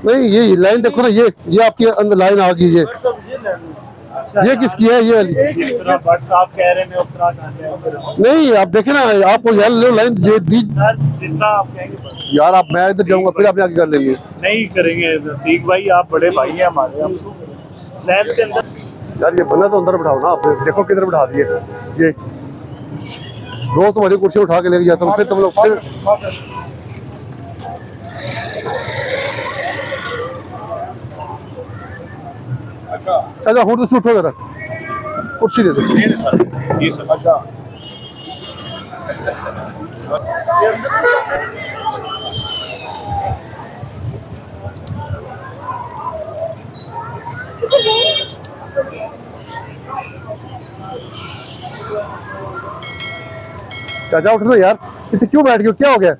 नहीं ये लाइन देखो ना, ये आपके अंदर लाइन आ गई है। ये किसकी है ये वाली? आप कह रहे हैं उस तरह नहीं आप देखे ना, आपको यार लो लाइन जितना आप कहेंगे यार। आप मैं इधर जाऊंगा फिर आपने आगे कर लेंगे। नहीं करेंगे। ठीक भाई, आप बड़े भाई हैं हमारे। हम लाइन के अंदर यार ये बंदा तो अंदर बिठाओ ना, आप देखो किधर बिठा दिए। ये रोज तुम्हारी कुर्सी उठा के लेके जाता हूँ, फिर तुम लोग फिर अच्छा हूँ तो उठो जरा, कुर्सी दे दो। जी समझा। चाचा उठ दो यार, इतने क्यों बैठ गए, क्या हो गया?